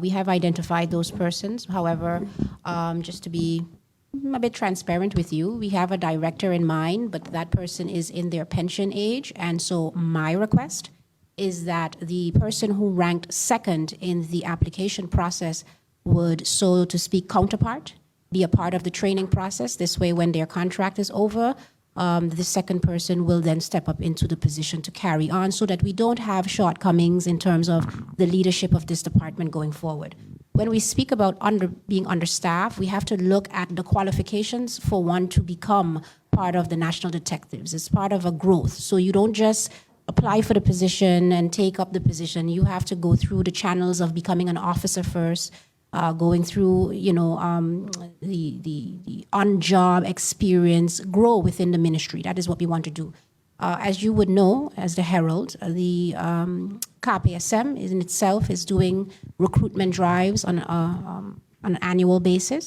We have identified those persons. However, just to be a bit transparent with you, we have a director in mind, but that person is in their pension age. And so my request is that the person who ranked second in the application process would, so to speak, counterpart, be a part of the training process. This way, when their contract is over, the second person will then step up into the position to carry on so that we don't have shortcomings in terms of the leadership of this department going forward. When we speak about being understaffed, we have to look at the qualifications for one to become part of the National Detectives. It's part of a growth. So you don't just apply for the position and take up the position. You have to go through the channels of becoming an officer first, going through, the on-job experience, grow within the ministry. That is what we want to do. As you would know, as the Herald, the KPSM in itself is doing recruitment drives on an annual basis.